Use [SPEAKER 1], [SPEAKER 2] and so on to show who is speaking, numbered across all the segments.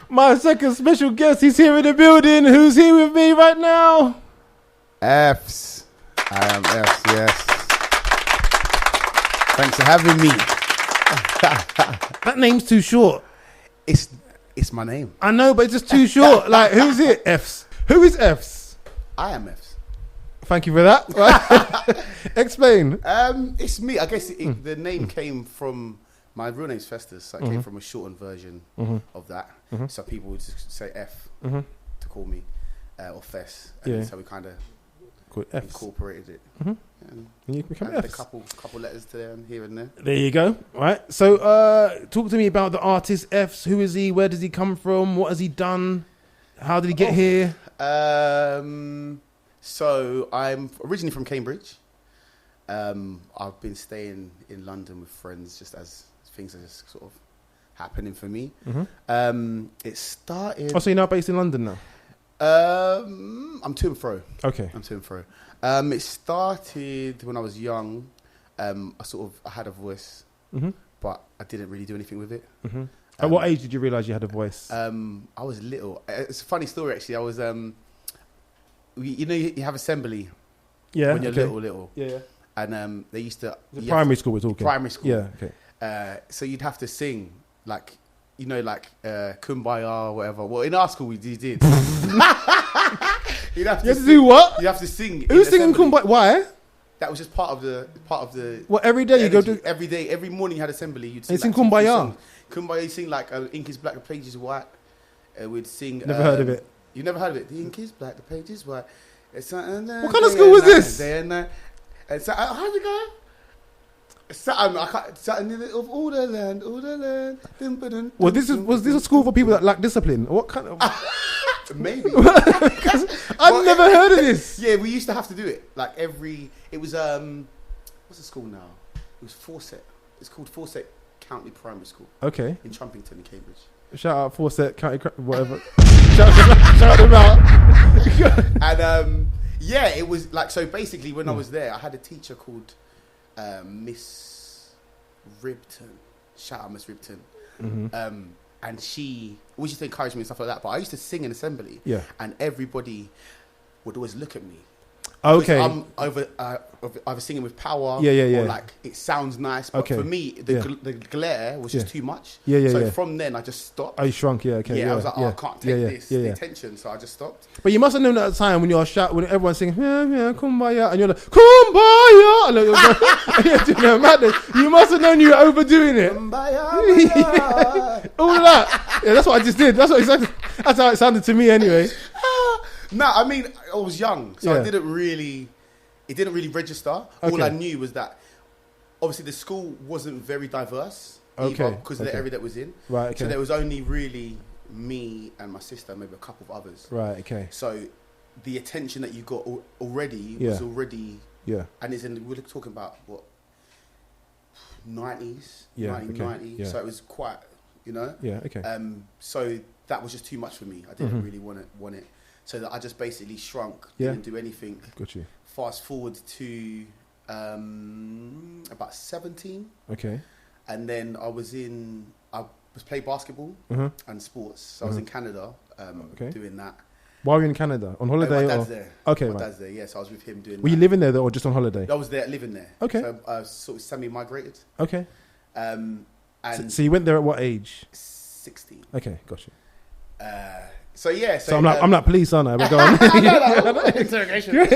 [SPEAKER 1] My second special guest, he's here in the building. Who's here with me right now?
[SPEAKER 2] Effs. I am Effs, yes. Thanks for having me.
[SPEAKER 1] That name's too short.
[SPEAKER 2] It's my name.
[SPEAKER 1] I know, but it's just too short. Like, who's it? Effs. Who is Effs?
[SPEAKER 2] I am Effs.
[SPEAKER 1] Thank you for that. Explain.
[SPEAKER 2] It's me. I guess the name came from, my real name's Festus, so it came from a shortened version of that. So people would just say F to call me, or Fess. And so we kind of incorporated it. And
[SPEAKER 1] you become
[SPEAKER 2] a
[SPEAKER 1] Fs.
[SPEAKER 2] couple letters to them here and there.
[SPEAKER 1] There you go. Right. So talk to me about the artist Effs. Who is he? Where does he come from? What has he done? How did he get here?
[SPEAKER 2] So I'm originally from Cambridge. I've been staying in London with friends just as things are just sort of happening for me. It started...
[SPEAKER 1] Oh, so you're now based in London now?
[SPEAKER 2] I'm to and fro.
[SPEAKER 1] Okay.
[SPEAKER 2] I'm to and fro. It started when I was young. I had a voice, but I didn't really do anything with it.
[SPEAKER 1] At what age did you realise you had a voice?
[SPEAKER 2] I was little. It's a funny story, actually. I was... you have assembly when you're little. Yeah. And they used to...
[SPEAKER 1] Primary school we're talking.
[SPEAKER 2] Primary school.
[SPEAKER 1] Yeah, okay.
[SPEAKER 2] So you'd have to sing, Kumbaya or whatever. Well, in our school, we did. You'd have
[SPEAKER 1] to do what?
[SPEAKER 2] You have to sing.
[SPEAKER 1] Who's singing Kumbaya? Why?
[SPEAKER 2] That was just part of the...
[SPEAKER 1] What, every day you go to...
[SPEAKER 2] Every day, every morning you had assembly, you'd sing...
[SPEAKER 1] Sing Kumbaya?
[SPEAKER 2] Kumbaya, you sing ink is black, the page is white. We'd sing...
[SPEAKER 1] Never heard of it.
[SPEAKER 2] You never heard of it? The ink is black, the page is white.
[SPEAKER 1] What kind of school was this?
[SPEAKER 2] How'd it go? Something of all the land.
[SPEAKER 1] Well, was this a school for people that lack discipline? What kind of...
[SPEAKER 2] Maybe.
[SPEAKER 1] I've never heard of this.
[SPEAKER 2] Yeah, we used to have to do it. It was, what's the school now? It was Fawcett. It's called Fawcett County Primary School. Okay. In Trumpington in Cambridge.
[SPEAKER 1] Shout out Fawcett County, whatever. shout them out.
[SPEAKER 2] And it was so basically when I was there, I had a teacher called Miss Ribton. Shout out Miss Ribton. And she always used to encourage me and stuff like that. But I used to sing in assembly. Yeah. And everybody would always look at me. Okay. I'm either singing with power or it sounds nice. But for me, the glare was just too much. So from then I just stopped.
[SPEAKER 1] Oh, you shrunk, I was
[SPEAKER 2] like, I can't take the attention. So I just stopped.
[SPEAKER 1] But you must have known at the time when you're when everyone's singing, Kumbaya, and you're like, Kumbaya! And you're doing that madness. You must have known you were overdoing it. Kumbaya. All of that. Yeah, that's what I just did. That's how it sounded to me anyway.
[SPEAKER 2] No, I mean, I was young, so it didn't really register. Okay. All I knew was that, obviously, the school wasn't very diverse because of the area that was in. Right, okay. So there was only really me and my sister, maybe a couple of others.
[SPEAKER 1] Right, okay.
[SPEAKER 2] So the attention that you got already was already... Yeah. And we're talking about, 90s? Yeah, 1990. Okay. So it was quite, Yeah, okay. So that was just too much for me. I didn't really want it. So that I just basically shrunk, didn't do anything.
[SPEAKER 1] Got you.
[SPEAKER 2] Fast forward to about 17.
[SPEAKER 1] Okay.
[SPEAKER 2] And then I was playing basketball and sports. So I was in Canada doing that.
[SPEAKER 1] Why were you in Canada? On holiday?
[SPEAKER 2] My dad's there.
[SPEAKER 1] Okay,
[SPEAKER 2] my dad's there, yeah. So I was with him doing
[SPEAKER 1] Were you living there though, or just on holiday?
[SPEAKER 2] I was there, living there.
[SPEAKER 1] Okay.
[SPEAKER 2] So I sort of semi-migrated.
[SPEAKER 1] Okay.
[SPEAKER 2] And
[SPEAKER 1] so you went there at what age?
[SPEAKER 2] 16.
[SPEAKER 1] Okay, got you.
[SPEAKER 2] So
[SPEAKER 1] I'm not police, aren't I? But go on.
[SPEAKER 2] No, interrogation.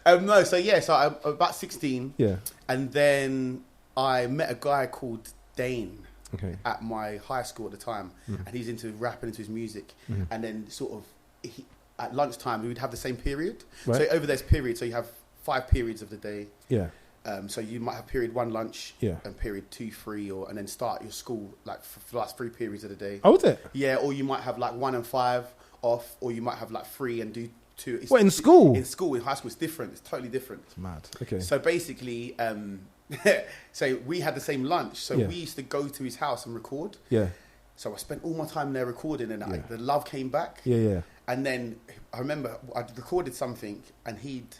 [SPEAKER 2] So I'm about 16. Yeah. And then I met a guy called Dane at my high school at the time, and he's into rapping, into his music. And then at lunchtime we would have the same period. Right. So over this period, so you have 5 periods of the day. Yeah. So you might have period 1 lunch, and period 2, 3, and then start your school for the last 3 periods of the day.
[SPEAKER 1] Oh, is it?
[SPEAKER 2] Yeah, or you might have 1 and 5 off, or you might have 3 and do 2.
[SPEAKER 1] What, in school?
[SPEAKER 2] In school, in high school, it's different. It's totally different.
[SPEAKER 1] It's mad. Okay.
[SPEAKER 2] So basically, so we had the same lunch. So we used to go to his house and record. Yeah. So I spent all my time there recording, and the love came back. Yeah, yeah. And then I remember I'd recorded something, and he'd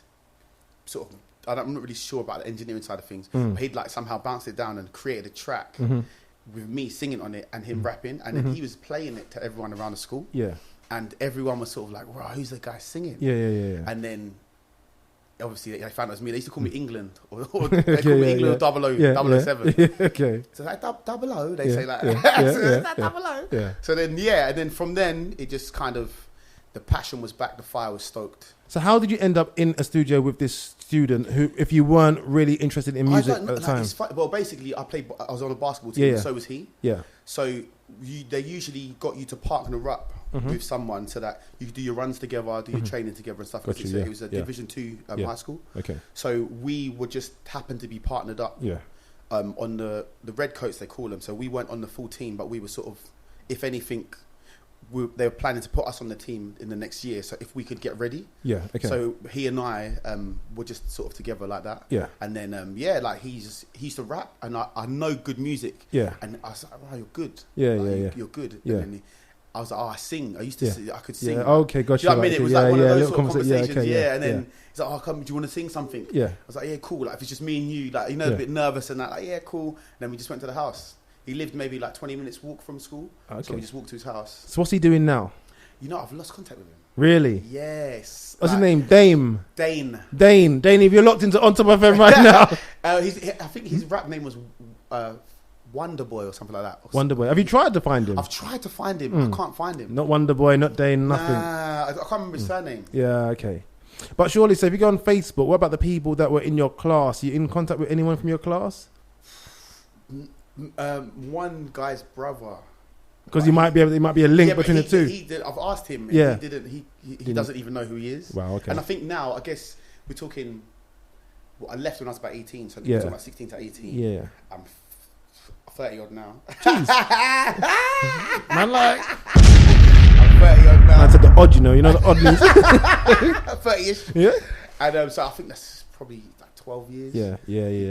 [SPEAKER 2] sort of, I'm not really sure about the engineering side of things, but he'd somehow bounced it down and created a track with me singing on it and him rapping, and then he was playing it to everyone around the school.
[SPEAKER 1] Yeah.
[SPEAKER 2] And everyone was sort of like, wow, who's the guy singing?
[SPEAKER 1] Yeah.
[SPEAKER 2] And then obviously they found it was me. They used to call me England, or they call me England or 007.
[SPEAKER 1] Okay.
[SPEAKER 2] So like double O, they say like, double O.
[SPEAKER 1] Yeah.
[SPEAKER 2] So then, and then from then, it just kind of, the passion was back, the fire was stoked.
[SPEAKER 1] So how did you end up in a studio with this student who, if you weren't really interested in music at the time?
[SPEAKER 2] Well, basically, I was on a basketball team, and so was he.
[SPEAKER 1] Yeah.
[SPEAKER 2] So they usually got you to partner up with someone so that you could do your runs together, do your training together and stuff. It was a Division 2 high school.
[SPEAKER 1] Okay.
[SPEAKER 2] So we would just happen to be partnered up.
[SPEAKER 1] Yeah.
[SPEAKER 2] On the red coats, they call them. So we weren't on the full team, but we were sort of, if anything, they were planning to put us on the team in the next year. So if we could get ready. Yeah. Okay. So he and I were just sort of together like that. Yeah. And then like he used to rap, and I know good music. Yeah. And I was like, wow, you're good. Yeah. You're good. Yeah. And then I was like, oh, I sing. I used to sing. I could sing.
[SPEAKER 1] Yeah. Okay, gotcha.
[SPEAKER 2] Do you know what I mean? It was like one of those sort of conversations.
[SPEAKER 1] Okay,
[SPEAKER 2] and then he's like, oh, come, do you want to sing something? Yeah. I was like, yeah, cool. Like if it's just me and you, like, you know, a bit nervous and that, like, yeah, cool. And then we just went to the house. He lived maybe like 20 minutes walk from school. Okay. So we just walked to his house.
[SPEAKER 1] So what's he doing now?
[SPEAKER 2] You know, I've lost contact with him.
[SPEAKER 1] Really?
[SPEAKER 2] Yes.
[SPEAKER 1] What's his name? Dane, if you're locked into On Top FM right now.
[SPEAKER 2] I think his rap name was Wonder Boy or something like that.
[SPEAKER 1] Wonder Boy. Have you tried to find him?
[SPEAKER 2] I've tried to find him. I can't find him.
[SPEAKER 1] Not Wonder Boy, not Dane, nothing.
[SPEAKER 2] Nah, I can't remember his surname.
[SPEAKER 1] Yeah, okay. But surely, so if you go on Facebook, what about the people that were in your class? Are you in contact with anyone from your class?
[SPEAKER 2] One guy's brother.
[SPEAKER 1] Because there might be a link between the two.
[SPEAKER 2] I've asked him. Yeah. He doesn't even know who he is.
[SPEAKER 1] Wow. Okay.
[SPEAKER 2] And I think now, I guess we're talking. Well, I left when I was about 18, so we're talking about 16 to 18. Yeah. I'm 30 odd now.
[SPEAKER 1] Jeez. Man, like.
[SPEAKER 2] I'm 30 odd now.
[SPEAKER 1] I said the odd, you know the odd means.
[SPEAKER 2] 30ish. Yeah. And so I think that's probably like 12 years.
[SPEAKER 1] Yeah.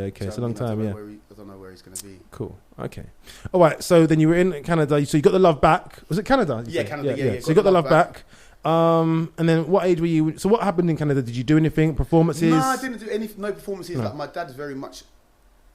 [SPEAKER 1] Okay, it's a long time. Yeah.
[SPEAKER 2] I don't know where he's going to be.
[SPEAKER 1] Cool. Okay. All right. So then you were in Canada. So you got the love back. Was it Canada?
[SPEAKER 2] Yeah, Canada. Yeah.
[SPEAKER 1] So you got the love back. And then what age were you? So what happened in Canada? Did you do anything? Performances?
[SPEAKER 2] No, I didn't do no performances. No. Like my dad very much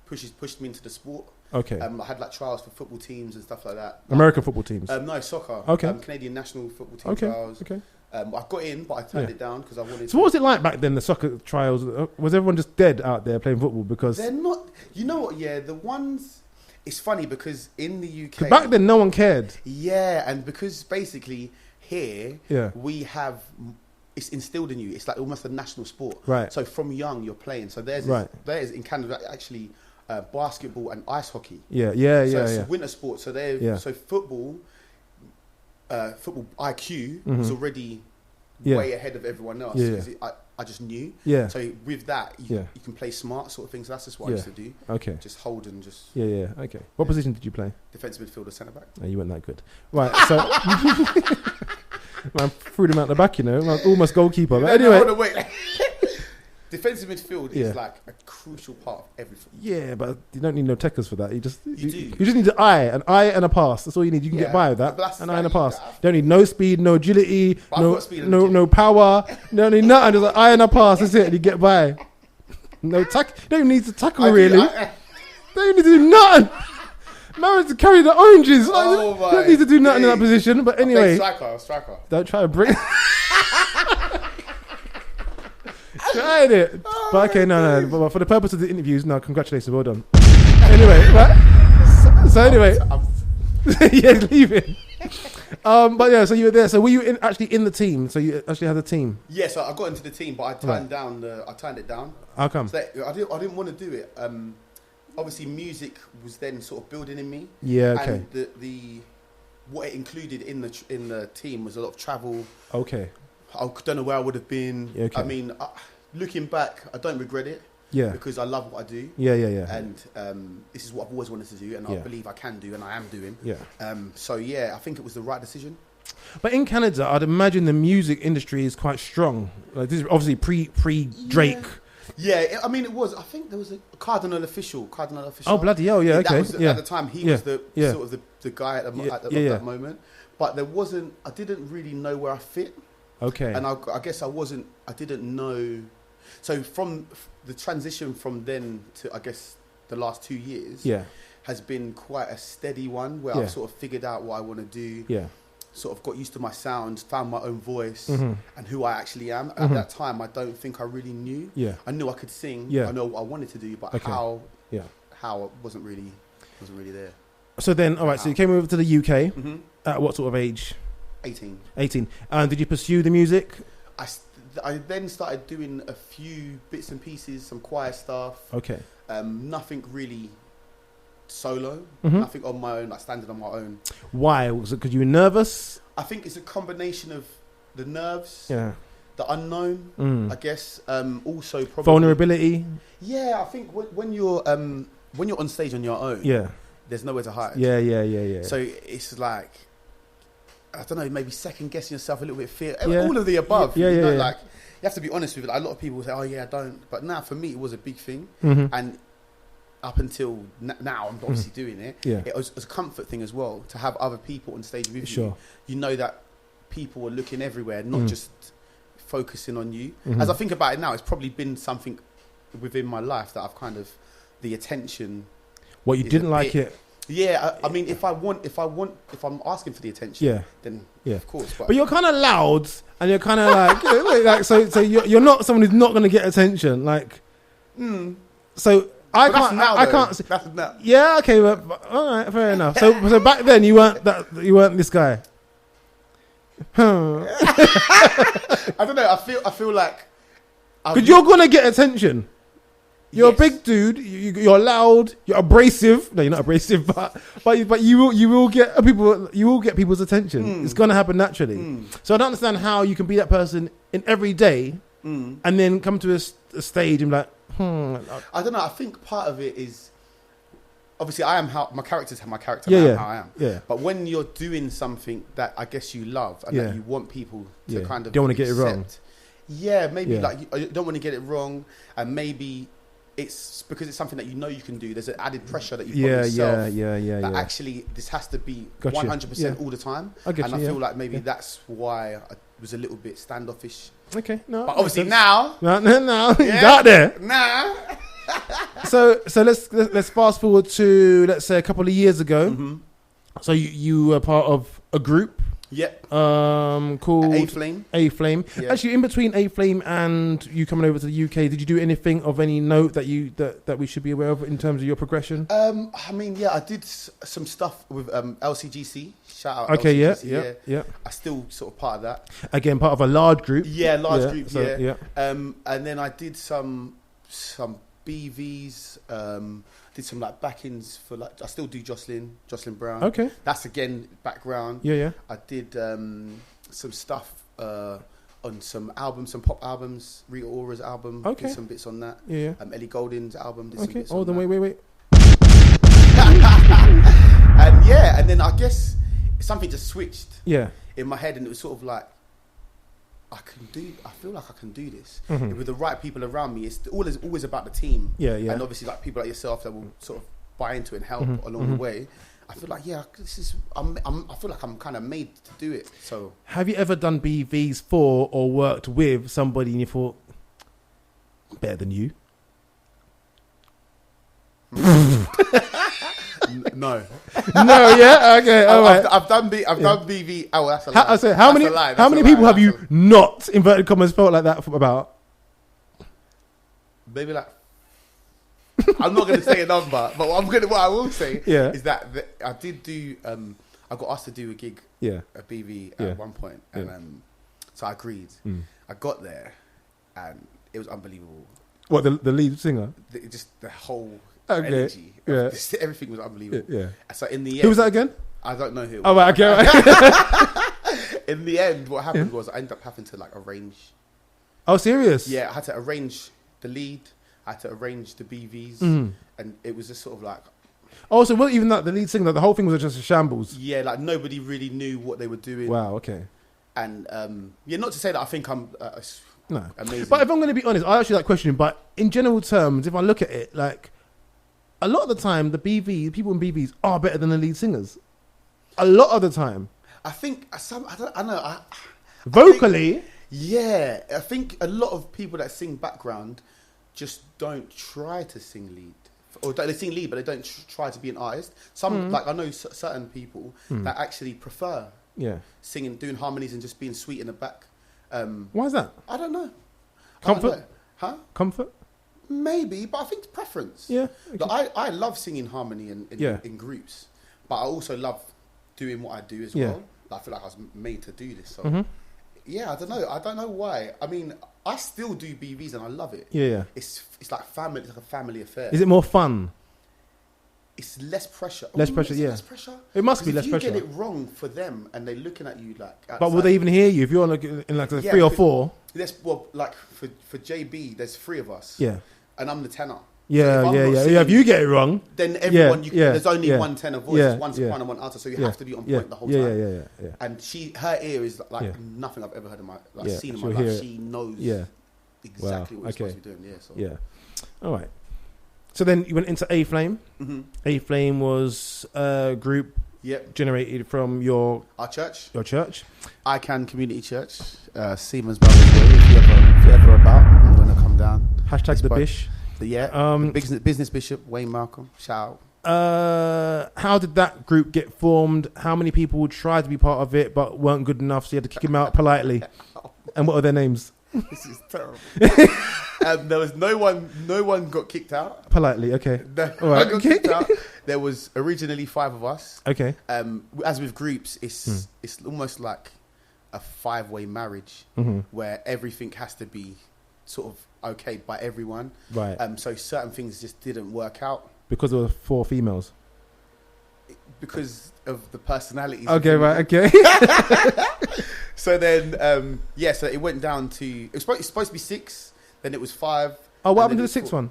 [SPEAKER 2] pushed me into the sport. Okay. I had like trials for football teams and stuff like that.
[SPEAKER 1] American football teams?
[SPEAKER 2] No, soccer.
[SPEAKER 1] Okay.
[SPEAKER 2] Canadian national football team trials. Okay. I got in, but I turned it down because I wanted.
[SPEAKER 1] So what was it like back then? The soccer trials, was everyone just dead out there playing football? Because
[SPEAKER 2] they're not. You know what? Yeah, the ones. It's funny because in the UK,
[SPEAKER 1] back then no one cared.
[SPEAKER 2] Yeah, and because basically here, we have. It's instilled in you. It's like almost a national sport. Right. So from young you're playing. So there's in Canada actually basketball and ice hockey. So it's winter sport. So so football IQ was already way ahead of everyone else. I just knew. Yeah. So with that, you can play smart sort of things. So that's just what I used to do. Okay. Just hold and just. Yeah. Okay. What position did you play? Defensive midfielder, centre back.
[SPEAKER 1] No, you weren't that good. Right. So. Man, threw him out the back, like almost goalkeeper. But anyway.
[SPEAKER 2] No, wait. Defensive midfield is like a crucial part of everything.
[SPEAKER 1] Yeah, but you don't need no techers for that. You just need an eye and a pass. That's all you need. You can get by with that. An eye and a pass. You don't need no speed, no agility, no power. You don't need nothing. Just an eye and a pass. That's it. And you get by. No tackle. You don't even need to tackle really. Don't even need to do nothing. Man to carry the oranges. Oh you don't need to do nothing in that position. But anyway,
[SPEAKER 2] striker.
[SPEAKER 1] Don't try to bring. Tried it. But okay, no. But for the purpose of the interviews, no, congratulations, well done. Anyway, right? So anyway, yeah, leave it. But yeah, so you were there. So were you actually in the team? So you actually had a team?
[SPEAKER 2] Yeah, so I got into the team, but I turned it down.
[SPEAKER 1] How come?
[SPEAKER 2] So I didn't want to do it. Obviously, music was then sort of building in me.
[SPEAKER 1] Yeah, okay.
[SPEAKER 2] And the what it included in the team was a lot of travel.
[SPEAKER 1] Okay.
[SPEAKER 2] I don't know where I would have been. Okay. I mean, looking back, I don't regret it. Yeah. Because I love what I do.
[SPEAKER 1] Yeah.
[SPEAKER 2] And this is what I've always wanted to do, and I believe I can do, and I am doing. Yeah. So yeah, I think it was the right decision.
[SPEAKER 1] But in Canada, I'd imagine the music industry is quite strong. Like this is obviously pre Drake.
[SPEAKER 2] Yeah, I mean it was. I think there was a Cardinal official.
[SPEAKER 1] Oh bloody hell! Yeah, okay.
[SPEAKER 2] At the time, he was the sort of the guy at that moment. But there wasn't. I didn't really know where I fit. Okay. And I guess I didn't know. So from the transition from then to I guess the last 2 years. Yeah. has been quite a steady one where I've sort of figured out what I want to do.
[SPEAKER 1] Yeah.
[SPEAKER 2] Sort of got used to my sound, found my own voice and who I actually am. At that time, I don't think I really knew.
[SPEAKER 1] Yeah.
[SPEAKER 2] I knew I could sing.
[SPEAKER 1] Yeah.
[SPEAKER 2] I know what I wanted to do, but how wasn't really there.
[SPEAKER 1] So then, all right, so you came over to the UK at what sort of age?
[SPEAKER 2] 18.
[SPEAKER 1] 18. And did you pursue the music?
[SPEAKER 2] I then started doing a few bits and pieces, some choir stuff.
[SPEAKER 1] Okay.
[SPEAKER 2] Nothing really solo, nothing on my own, like standing on my own.
[SPEAKER 1] Why? Was it because you were nervous?
[SPEAKER 2] I think it's a combination of the nerves,
[SPEAKER 1] the
[SPEAKER 2] unknown, I guess. Also, probably
[SPEAKER 1] vulnerability.
[SPEAKER 2] Yeah, I think when you're on stage on your own, there's nowhere to hide.
[SPEAKER 1] Yeah.
[SPEAKER 2] So it's like, I don't know, maybe second guessing yourself a little bit, fear, all of the above. Like you have to be honest with it. Like, a lot of people say, "Oh yeah, I don't," but now for me, it was a big thing, and up until now, I'm obviously doing it. Yeah. It was a comfort thing as well to have other people on stage with you. You know that people are looking everywhere, not just focusing on you. As I think about it now, it's probably been something within my life that I've kind of the attention.
[SPEAKER 1] What, you didn't like it?
[SPEAKER 2] Yeah, I mean, if I'm asking for the attention, then of course.
[SPEAKER 1] But you're kind of loud, and you're kind of like, so you're not someone who's not going to get attention, like. So. I can't.
[SPEAKER 2] That's now.
[SPEAKER 1] Yeah, okay, but all right, fair enough. So back then you weren't this guy.
[SPEAKER 2] I don't know. I feel like
[SPEAKER 1] because you're gonna get attention. You're a big dude. You're loud. You're abrasive. No, you're not abrasive, but you will get people. You will get people's attention. It's gonna happen naturally. So I don't understand how you can be that person in every day, and then come to a stage and be like.
[SPEAKER 2] I don't know. I think part of it is obviously I am how my character's how I am. Yeah. But when you're doing something that I guess you love and that you want people to kind of
[SPEAKER 1] don't want to get it wrong.
[SPEAKER 2] Yeah, maybe like you don't want to get it wrong, and maybe it's because it's something that you know you can do. There's an added pressure that you put on yourself. That actually this has to be 100% all the time. I feel like maybe that's why I was a little bit standoffish.
[SPEAKER 1] Okay, no.
[SPEAKER 2] But obviously now
[SPEAKER 1] you got there.
[SPEAKER 2] Nah.
[SPEAKER 1] So let's fast forward to, let's say, a couple of years ago. So you were part of a group.
[SPEAKER 2] Yep.
[SPEAKER 1] Called
[SPEAKER 2] A-Flame.
[SPEAKER 1] A-Flame. Yeah. Actually, in between A-Flame and you coming over to the UK, did you do anything of any note that we should be aware of in terms of your progression?
[SPEAKER 2] I mean, I did some stuff with LCGC. Shout out.
[SPEAKER 1] Okay,
[SPEAKER 2] LCGC,
[SPEAKER 1] yeah.
[SPEAKER 2] I still sort of part of that.
[SPEAKER 1] Again, part of a large group.
[SPEAKER 2] Yeah, group.
[SPEAKER 1] So,
[SPEAKER 2] and then I did some BVs. Did some like backings for like I still do Jocelyn Brown.
[SPEAKER 1] Okay,
[SPEAKER 2] that's again background.
[SPEAKER 1] Yeah.
[SPEAKER 2] I did some stuff on some albums, some pop albums. Rita Ora's album.
[SPEAKER 1] Okay,
[SPEAKER 2] did some bits on that.
[SPEAKER 1] Yeah.
[SPEAKER 2] Ellie Goulding's album. Did some bits
[SPEAKER 1] on that. Wait.
[SPEAKER 2] And then I guess something just switched.
[SPEAKER 1] Yeah.
[SPEAKER 2] In my head, and it was sort of like. I feel like I can do this with the right people around me. It's always about the team, and obviously like people like yourself that will sort of buy into it and help along the way. I feel like this is. I feel like I'm kind of made to do it. So,
[SPEAKER 1] have you ever done BVs for or worked with somebody and you thought better than you?
[SPEAKER 2] No.
[SPEAKER 1] Yeah. Okay. All right.
[SPEAKER 2] I've done BV. Oh, that's a lie.
[SPEAKER 1] I say, how many people have you not, inverted commas, felt like that about?
[SPEAKER 2] Maybe like. I'm not going to say a number, but what I will say is that I did do. I got asked to do a gig. A BV at one point, and so I agreed. I got there, and it was unbelievable.
[SPEAKER 1] What, the lead singer?
[SPEAKER 2] Just the whole. Energy. Everything was unbelievable. Yeah. So in the end,
[SPEAKER 1] who was that again?
[SPEAKER 2] I don't know who.
[SPEAKER 1] Oh, right, okay. Right.
[SPEAKER 2] In the end, what happened was I ended up having to like arrange.
[SPEAKER 1] Oh, serious?
[SPEAKER 2] Yeah, I had to arrange the lead. I had to arrange the BVs, and it was just sort of like.
[SPEAKER 1] Oh, so well, even that the lead singer, the whole thing was just a shambles.
[SPEAKER 2] Yeah, like nobody really knew what they were doing.
[SPEAKER 1] Wow. Okay.
[SPEAKER 2] And not to say that I think I'm.
[SPEAKER 1] No.
[SPEAKER 2] Amazing.
[SPEAKER 1] But if I'm going to be honest, I actually like questioning. But in general terms, if I look at it, like. A lot of the time, the people in BVs are better than the lead singers. A lot of the time.
[SPEAKER 2] I think I don't know.
[SPEAKER 1] Vocally?
[SPEAKER 2] I think a lot of people that sing background just don't try to sing lead or they sing lead, but they don't try to be an artist. Some like I know certain people that actually prefer singing, doing harmonies, and just being sweet in the back.
[SPEAKER 1] Why is that?
[SPEAKER 2] I don't know.
[SPEAKER 1] Comfort?
[SPEAKER 2] Huh?
[SPEAKER 1] Comfort?
[SPEAKER 2] Maybe, but I think it's preference.
[SPEAKER 1] Yeah. Okay.
[SPEAKER 2] Like, I love singing harmony in groups, but I also love doing what I do as well. Like, I feel like I was made to do this. So, yeah, I don't know. I don't know why. I mean, I still do BVs and I love it. Yeah. It's like family. It's like a family affair.
[SPEAKER 1] Is it more fun?
[SPEAKER 2] It's less pressure.
[SPEAKER 1] Less pressure, yeah.
[SPEAKER 2] Less pressure.
[SPEAKER 1] It must be less pressure.
[SPEAKER 2] If you get it wrong for them and they're looking at you like... outside,
[SPEAKER 1] but will they even hear you if you're in like 3 or 4?
[SPEAKER 2] Like for JB, there's 3 of us.
[SPEAKER 1] Yeah.
[SPEAKER 2] And I'm the tenor.
[SPEAKER 1] Yeah, so if you get it wrong,
[SPEAKER 2] then everyone, there's only one tenor voice, one soprano, one alto, so you have to be on point the whole time. Yeah. And her ear is like nothing I've ever heard in my seen in my life. She knows exactly what you're supposed to be doing.
[SPEAKER 1] Yeah. All right. So then you went into A Flame. Mm-hmm. A Flame was a group generated from our church. Your church.
[SPEAKER 2] I Can Community Church, Siemens Brothers. If you're ever about, I'm going to come down.
[SPEAKER 1] Hashtag the Bish.
[SPEAKER 2] The business bishop, Wayne Malcolm. Shout
[SPEAKER 1] out. How did that group get formed? How many people would try to be part of it but weren't good enough, so you had to kick them out politely? And what are their names?
[SPEAKER 2] This is terrible. There was no one got kicked out.
[SPEAKER 1] Politely, okay.
[SPEAKER 2] All right. Got kicked out. There was originally 5 of us.
[SPEAKER 1] Okay.
[SPEAKER 2] As with groups, it's almost like a 5-way marriage where everything has to be sort of okayed by everyone.
[SPEAKER 1] Right.
[SPEAKER 2] So certain things just didn't work out.
[SPEAKER 1] Because there were 4 females?
[SPEAKER 2] Because of the personalities.
[SPEAKER 1] Okay, right, okay.
[SPEAKER 2] So then, so it went down to... It's supposed to be 6, then it was 5.
[SPEAKER 1] Oh, what happened to the 6th one?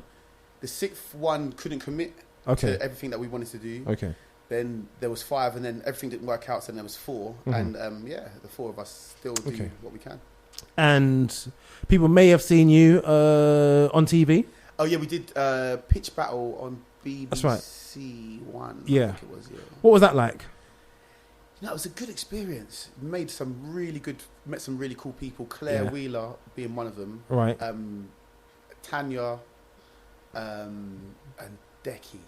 [SPEAKER 2] The 6th one couldn't commit to everything that we wanted to do.
[SPEAKER 1] Okay.
[SPEAKER 2] Then there was 5, and then everything didn't work out, so then there was 4. And the 4 of us still do what we can.
[SPEAKER 1] And people may have seen you on TV.
[SPEAKER 2] Oh yeah, we did Pitch Battle on BBC
[SPEAKER 1] That's right.
[SPEAKER 2] One.
[SPEAKER 1] Yeah.
[SPEAKER 2] I think it was,
[SPEAKER 1] What was that like?
[SPEAKER 2] It was a good experience. Met some really cool people. Claire Wheeler being one of them.
[SPEAKER 1] Right.
[SPEAKER 2] Tanya, and Decky.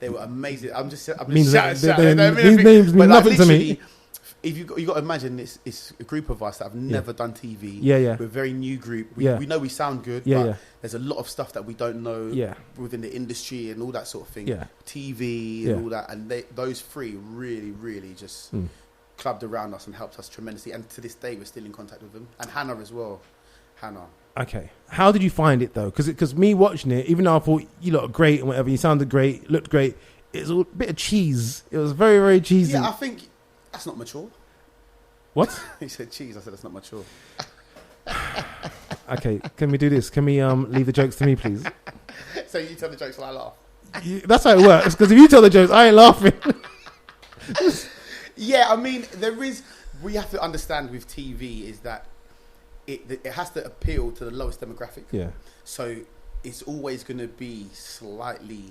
[SPEAKER 2] They were amazing. I'm just shouting.
[SPEAKER 1] These names mean nothing to me.
[SPEAKER 2] If you got to imagine, it's a group of us that have never done TV.
[SPEAKER 1] Yeah.
[SPEAKER 2] We're a very new group. We know we sound good, but there's a lot of stuff that we don't know within the industry and all that sort of thing. Yeah. TV and all that. And those 3 really, really just clubbed around us and helped us tremendously. And to this day, we're still in contact with them. And Hannah as well. Hannah.
[SPEAKER 1] Okay. How did you find it, though? Because me watching it, even though I thought you looked great and whatever, you sounded great, looked great, it's a bit of cheese. It was very, very cheesy.
[SPEAKER 2] Yeah, I think... That's not mature.
[SPEAKER 1] What?
[SPEAKER 2] He said cheese. I said that's not mature.
[SPEAKER 1] Okay, can we do this? Can we leave the jokes to me, please?
[SPEAKER 2] So you tell the jokes while I laugh.
[SPEAKER 1] That's how it works. Because if you tell the jokes, I ain't laughing.
[SPEAKER 2] Yeah, I mean, we have to understand with TV is that it has to appeal to the lowest demographic.
[SPEAKER 1] Yeah.
[SPEAKER 2] So it's always going to be slightly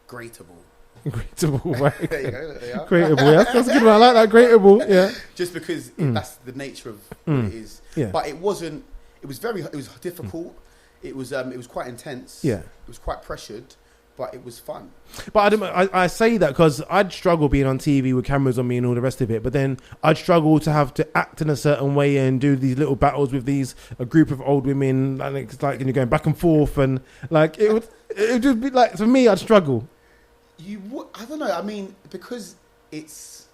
[SPEAKER 2] grateable.
[SPEAKER 1] Grateable, right?
[SPEAKER 2] There you go. There you are.
[SPEAKER 1] Grateable, yeah. That's a good one. I like that. Grateable, yeah.
[SPEAKER 2] Just because that's the nature of what it is. Yeah. But it wasn't. It was difficult. It was quite intense. Yeah. It was quite pressured, but it was fun.
[SPEAKER 1] But I say that because I'd struggle being on TV with cameras on me and all the rest of it. But then I'd struggle to have to act in a certain way and do these little battles with a group of old women, and it's like, and you're going back and forth, and like it would just be like, for me, I'd struggle.
[SPEAKER 2] I don't know. I mean, because it's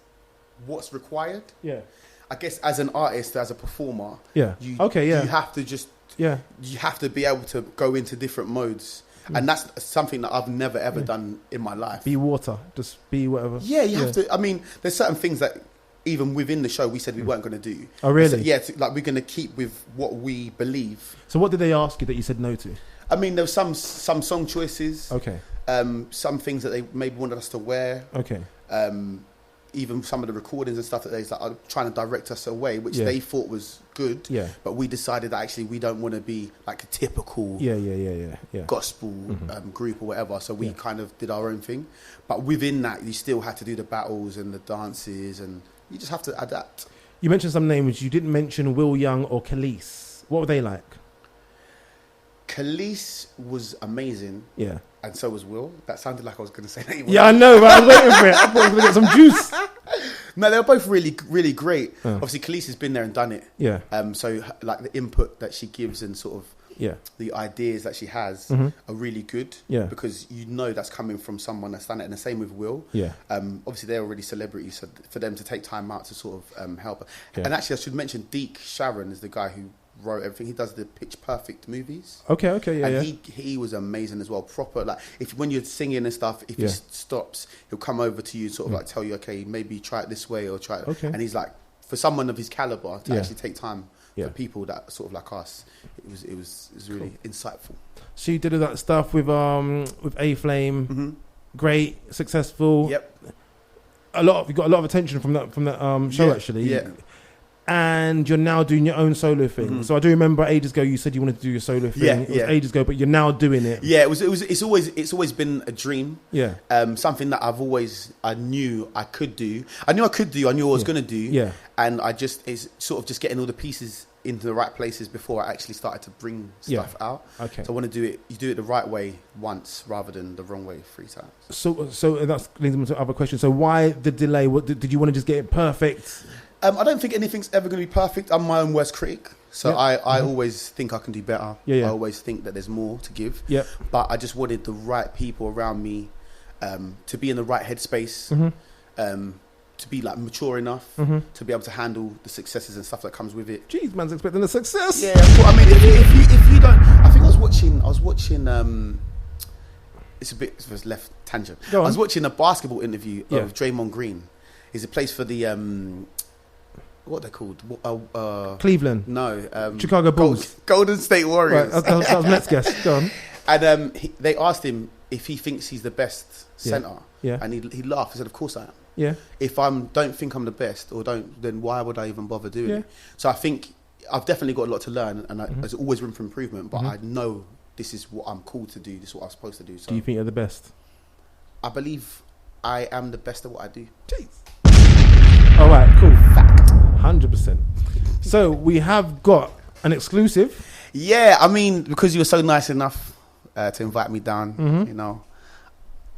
[SPEAKER 2] what's required.
[SPEAKER 1] Yeah.
[SPEAKER 2] I guess as an artist, as a performer.
[SPEAKER 1] Yeah.
[SPEAKER 2] You have to just. Yeah. You have to be able to go into different modes, and that's something that I've never ever done in my life.
[SPEAKER 1] Be water. Just be whatever.
[SPEAKER 2] Yeah, you have to. I mean, there's certain things that even within the show we said we weren't going to do.
[SPEAKER 1] Oh, really?
[SPEAKER 2] So, like we're going to keep with what we believe.
[SPEAKER 1] So what did they ask you that you said no to?
[SPEAKER 2] I mean, there was some song choices.
[SPEAKER 1] Okay.
[SPEAKER 2] Some things that they maybe wanted us to wear.
[SPEAKER 1] Okay.
[SPEAKER 2] Even some of the recordings and stuff that they are trying to direct us away, which they thought was good. Yeah. But we decided that actually we don't want to be like a typical gospel group or whatever. So we kind of did our own thing. But within that, you still had to do the battles and the dances, and you just have to adapt.
[SPEAKER 1] You mentioned some names. You didn't mention Will Young or Khalees. What were they like?
[SPEAKER 2] Khalees was amazing.
[SPEAKER 1] Yeah.
[SPEAKER 2] And so was Will. That sounded like I was going to say that.
[SPEAKER 1] Yeah, I know, but I was waiting for it. I thought I was going to get some juice.
[SPEAKER 2] No, they were both really, really great. Obviously, Khalees has been there and done it.
[SPEAKER 1] Yeah.
[SPEAKER 2] So, like, the input that she gives and sort of the ideas that she has are really good. Yeah. Because you know that's coming from someone that's done it. And the same with Will. Yeah. Obviously, they're already celebrities, so for them to take time out to sort of help her. Yeah. And actually, I should mention Deke Sharon is the guy who wrote everything. He does the Pitch Perfect movies. Okay, yeah, and he was amazing as well. Proper, like, when you're singing and stuff, if he stops, he'll come over to you, sort of like tell you, okay, maybe try it this way or try it. Okay. And he's like, for someone of his caliber to actually take time for people that sort of like us, it was really insightful. So
[SPEAKER 1] you did all that stuff with A-Flame, great, successful. Yep. You got a lot of attention from that show actually. Yeah. And you're now doing your own solo thing. So I do remember ages ago you said you wanted to do your solo thing. Yeah, it was ages ago, but you're now doing it. Yeah,
[SPEAKER 2] it's always been a dream. Yeah. Something that I knew I could do. I knew I was going to do. Yeah. And it's sort of just getting all the pieces into the right places before I actually started to bring stuff out. Okay. So I want to do it. You do it the right way once rather than the wrong way 3 times. So that leads me to other questions. So why the delay? What did you want to just get it perfect? I don't think anything's ever going to be perfect. I'm my own worst critic. So I always think I can do better. I always think that there's more to give. But I just wanted the right people around me to be in the right headspace, to be like mature enough to be able to handle the successes and stuff that comes with it.
[SPEAKER 1] Jeez, man's expecting the success.
[SPEAKER 2] Yeah, I mean, if you don't... I think I was watching... it's a bit of a left tangent. I was watching a basketball interview of Draymond Green. He's a place for the... what they're called?
[SPEAKER 1] Cleveland.
[SPEAKER 2] No.
[SPEAKER 1] Chicago Bulls.
[SPEAKER 2] Golden State Warriors.
[SPEAKER 1] Right, that was next guess. Go on.
[SPEAKER 2] And they asked him if he thinks he's the best centre. Yeah. And he laughed. He said, of course I am. Yeah. If I don't think I'm the best then why would I even bother doing it? So I think I've definitely got a lot to learn and there's always room for improvement, but I know this is what I'm called to do. This is what I'm supposed to do. So
[SPEAKER 1] do you think you're the best?
[SPEAKER 2] I believe I am the best at what I do.
[SPEAKER 1] Jeez. All right, cool. Fact. 100%. So we have got an exclusive.
[SPEAKER 2] Yeah, I mean, because you were so nice enough to invite me down, you know,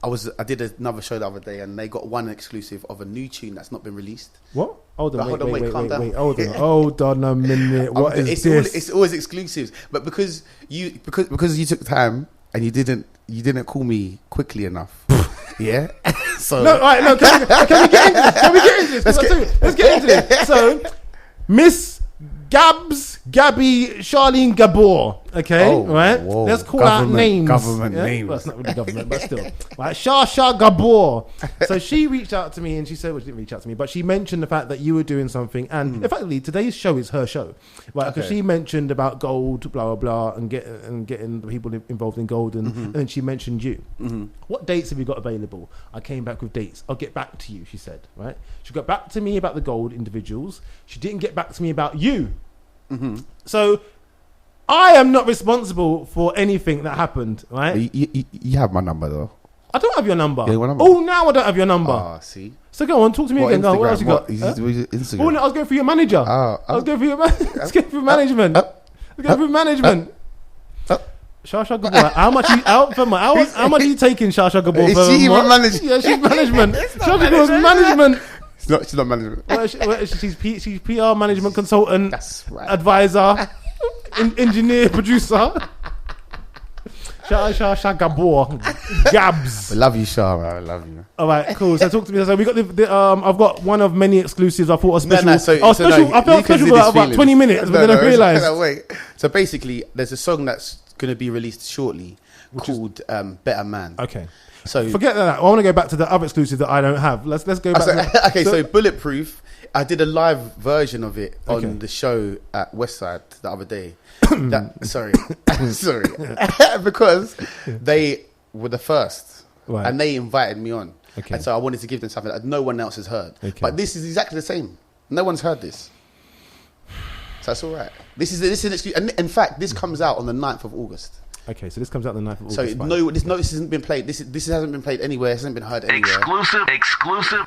[SPEAKER 2] I did another show the other day and they got one exclusive of a new tune that's not been released.
[SPEAKER 1] What? Hold on, wait, calm down. Hold on a minute. What is this?
[SPEAKER 2] It's always exclusives, but because you took time and you didn't call me quickly enough. Yeah. So
[SPEAKER 1] no, all right, no. Can we get into this? Can we get into this? Let's get into this. So, Miss Gabby Charlene Gabor. Okay, right. Whoa. Let's call out names.
[SPEAKER 2] Government names.
[SPEAKER 1] Well, it's not really government, but still. Right, Shasha Gabor. So she reached out to me and she said, well, she didn't reach out to me, but she mentioned the fact that you were doing something. And effectively, today's show is her show. Right, because she mentioned about gold, blah, blah, blah, and getting the people involved in gold. And then she mentioned you. What dates have you got available? I came back with dates. I'll get back to you, she said. Right. She got back to me about the gold individuals. She didn't get back to me about you. So I am not responsible for anything that happened, right?
[SPEAKER 2] You have my number though.
[SPEAKER 1] I don't have your number.
[SPEAKER 2] Yeah,
[SPEAKER 1] oh, now I don't have your number.
[SPEAKER 2] Ah, see.
[SPEAKER 1] So go on, talk to me again. Go on, what else you got?
[SPEAKER 2] Instagram.
[SPEAKER 1] Oh no, I was going for your manager. I was going for your management. Shasha Gabor. How much are you taking, Shasha Gabor?
[SPEAKER 2] Is she even management?
[SPEAKER 1] Yeah, she's management. Shasha Gabor's management.
[SPEAKER 2] She's not management.
[SPEAKER 1] She's PR management consultant.
[SPEAKER 2] That's right.
[SPEAKER 1] Advisor, engineer, producer. Shah Gabor. Gabs.
[SPEAKER 2] I love you, Shah. I love you.
[SPEAKER 1] All right, cool. So talk to me. So we got I've got one of many exclusives. I thought a special.
[SPEAKER 2] I
[SPEAKER 1] felt special for about 20 minutes, but then I realised.
[SPEAKER 2] Wait. So basically, there's a song that's going to be released shortly called "Better Man."
[SPEAKER 1] Okay. So forget that. I want to go back to the other exclusive that I don't have. Let's go back.
[SPEAKER 2] So Bulletproof. I did a live version of it on the show at Westside the other day. Sorry, because they were the first, and they invited me on, and so I wanted to give them something that no one else has heard. But this is exactly the same. No one's heard this, so that's all right. This is an exclusive. And in fact, this comes out on the 9th of August.
[SPEAKER 1] Okay, so this comes out the 9th of August.
[SPEAKER 2] So this hasn't been played. This hasn't been played anywhere. It hasn't been heard anywhere.
[SPEAKER 1] Exclusive.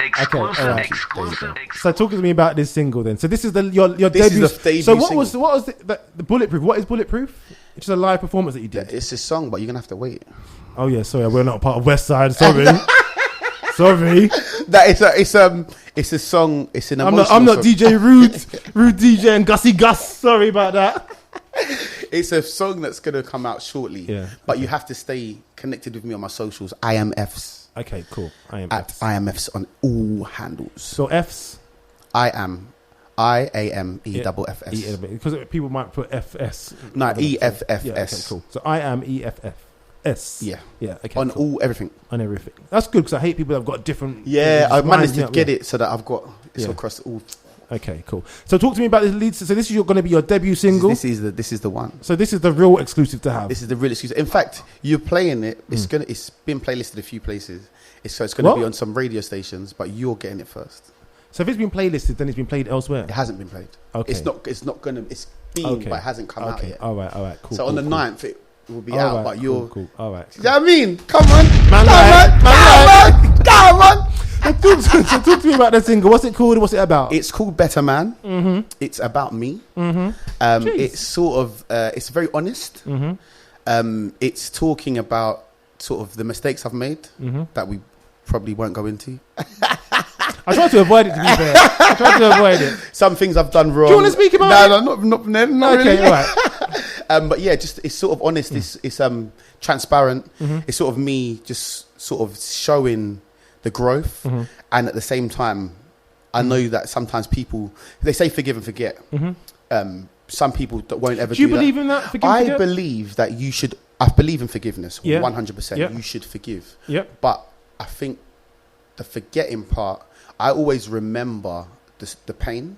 [SPEAKER 1] So talk to me about this single then. So this is your debut.
[SPEAKER 2] Is the debut
[SPEAKER 1] so what
[SPEAKER 2] single.
[SPEAKER 1] was the Bulletproof? What is Bulletproof? It's just a live performance that you did.
[SPEAKER 2] It's a song, but you're gonna have to wait.
[SPEAKER 1] Oh yeah, sorry, we're not part of West Side. Sorry, sorry.
[SPEAKER 2] It's a song. It's an emotional
[SPEAKER 1] I'm not
[SPEAKER 2] song.
[SPEAKER 1] DJ Rude DJ and Gussie Gus. Sorry about that.
[SPEAKER 2] It's a song that's gonna come out shortly.
[SPEAKER 1] Yeah,
[SPEAKER 2] but you have to stay connected with me on my socials. I am Effs.
[SPEAKER 1] Okay, cool. I am
[SPEAKER 2] at
[SPEAKER 1] Effs.
[SPEAKER 2] I am Effs on all handles.
[SPEAKER 1] So Effs.
[SPEAKER 2] I am EFFS.
[SPEAKER 1] Because people might put FS.
[SPEAKER 2] No, EFFS.
[SPEAKER 1] Yeah, okay, cool. So I am EFFS.
[SPEAKER 2] Yeah.
[SPEAKER 1] Yeah, okay.
[SPEAKER 2] On
[SPEAKER 1] cool.
[SPEAKER 2] all, everything.
[SPEAKER 1] On everything. That's good because I hate people that have got different.
[SPEAKER 2] Yeah, I managed to get
[SPEAKER 1] it.
[SPEAKER 2] it so that I've got it's across all.
[SPEAKER 1] Okay, cool. So talk to me about this lead. So this is going to be your debut single.
[SPEAKER 2] This is the one.
[SPEAKER 1] So this is the real exclusive to have.
[SPEAKER 2] This is the real exclusive. In fact, you're playing it. It's been playlisted a few places. It's going to be on some radio stations, but you're getting it first.
[SPEAKER 1] So if it's been playlisted, then it's been played elsewhere.
[SPEAKER 2] It hasn't been played.
[SPEAKER 1] Okay.
[SPEAKER 2] It's not gonna. It's been, but it hasn't come out yet.
[SPEAKER 1] All right, cool.
[SPEAKER 2] So
[SPEAKER 1] cool,
[SPEAKER 2] on the 9th, it will be out. But you're
[SPEAKER 1] cool. All right.
[SPEAKER 2] You know what I mean? Come on, come on.
[SPEAKER 1] So talk to me about the single. What's it called? What's it about?
[SPEAKER 2] It's called Better Man.
[SPEAKER 1] Mm-hmm.
[SPEAKER 2] It's about me.
[SPEAKER 1] Mm-hmm.
[SPEAKER 2] It's sort of. It's very honest.
[SPEAKER 1] Mm-hmm.
[SPEAKER 2] It's talking about sort of the mistakes I've made that we probably won't go into.
[SPEAKER 1] I try to avoid it, to be fair. I try to avoid it.
[SPEAKER 2] Some things I've done wrong.
[SPEAKER 1] Do you want to speak about it?
[SPEAKER 2] No, not
[SPEAKER 1] Okay,
[SPEAKER 2] really.
[SPEAKER 1] all right.
[SPEAKER 2] But yeah, just it's sort of honest. It's transparent. It's sort of me just sort of showing the growth, and at the same time, I know that sometimes people they say forgive and forget. Some people that won't ever.
[SPEAKER 1] Do you believe in that?
[SPEAKER 2] I believe that you should. I believe in forgiveness. 100%.
[SPEAKER 1] Yeah.
[SPEAKER 2] You should forgive.
[SPEAKER 1] Yep.
[SPEAKER 2] But I think the forgetting part, I always remember the pain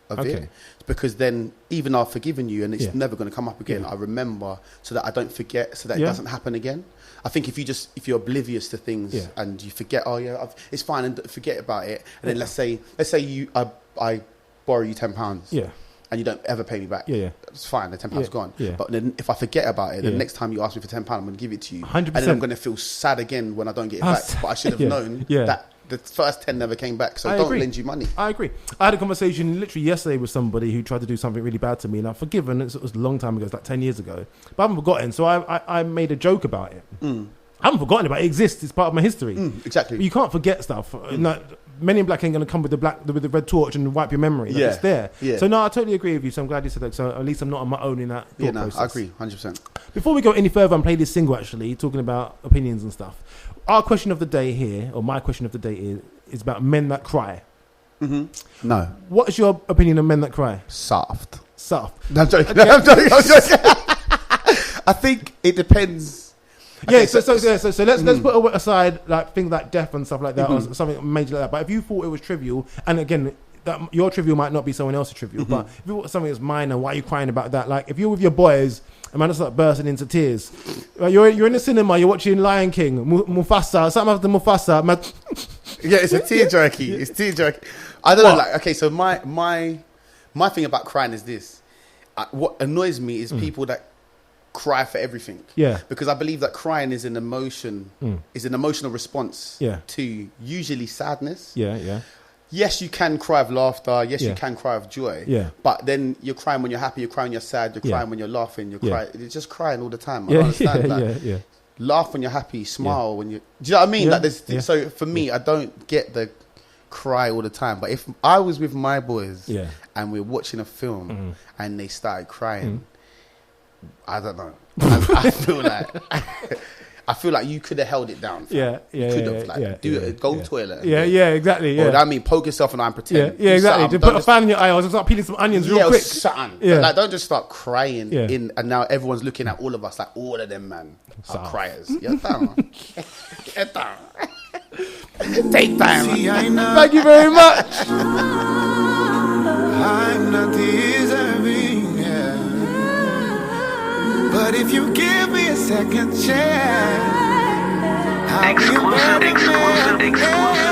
[SPEAKER 2] of it, because then even I've forgiven you and it's never going to come up again. I remember so that I don't forget, so that it doesn't happen again. I think if you're oblivious to things and you forget, it's fine, and forget about it. And then let's say I borrow you £10. And you don't ever pay me back. It's fine. The £10 is gone. But then if I forget about it, the next time you ask me for £10, I'm going to give it to you.
[SPEAKER 1] 100%.
[SPEAKER 2] And then I'm going to feel sad again when I don't get it back. But I should have known that the first 10 never came back. So I don't lend you money.
[SPEAKER 1] I agree. I had a conversation literally yesterday with somebody who tried to do something really bad to me, and I've forgiven. It was a long time ago. It's like 10 years ago. But I haven't forgotten. So I made a joke about it. I haven't forgotten about it. It exists. It's part of my history.
[SPEAKER 2] Exactly.
[SPEAKER 1] But you can't forget stuff. No, Men in Black ain't going to come with the red torch and wipe your memory. It's there. So no, I totally agree with you. So I'm glad you said that. So at least I'm not on my own in that thought process.
[SPEAKER 2] I agree, 100%.
[SPEAKER 1] Before we go any further and play this single, actually, talking about opinions and stuff, our question of the day here, or my question of the day is about men that cry.
[SPEAKER 2] No.
[SPEAKER 1] What is your opinion on men that cry?
[SPEAKER 2] Soft.
[SPEAKER 1] No,
[SPEAKER 2] I'm joking. No, I'm joking. I think it depends. Okay,
[SPEAKER 1] so let's put aside like things like death and stuff like that, or something major like that. But if you thought it was trivial, and again, that your trivial might not be someone else's trivial, but if you thought something that's minor, why are you crying about that? Like if you're with your boys, and man, just like bursting into tears. Like, you're in the cinema, you're watching Lion King, Mufasa, something after Mufasa. Man.
[SPEAKER 2] Yeah, it's a tear jerky. It's tear jerky. I don't know. Like, okay, so my thing about crying is this. What annoys me is people that cry for everything. Because I believe that crying is an emotion, is an emotional response to usually sadness. Yes, you can cry of laughter. Yes, you can cry of joy. But then you're crying when you're happy. You're crying when you're sad. You're crying when you're laughing. You're crying. You're just crying all the time. I don't understand. Laugh when you're happy. Smile when you. Do you know what I mean? Like so for me, I don't get the cry all the time. But if I was with my boys and we're watching a film and they started crying. I don't know. I feel like you could have held it down. Go to toilet.
[SPEAKER 1] Exactly.
[SPEAKER 2] Or I mean, poke yourself in the eye and pretend.
[SPEAKER 1] Exactly. To put a fan in your eye, I was start peeling some onions real quick.
[SPEAKER 2] Like, don't just start crying and now everyone's looking at all of us like all of them, man, are criers. Get down. Get down. Take time.
[SPEAKER 1] Thank you very much.
[SPEAKER 3] I'm not deserving. But if you give me a second chance, I'll be a better man.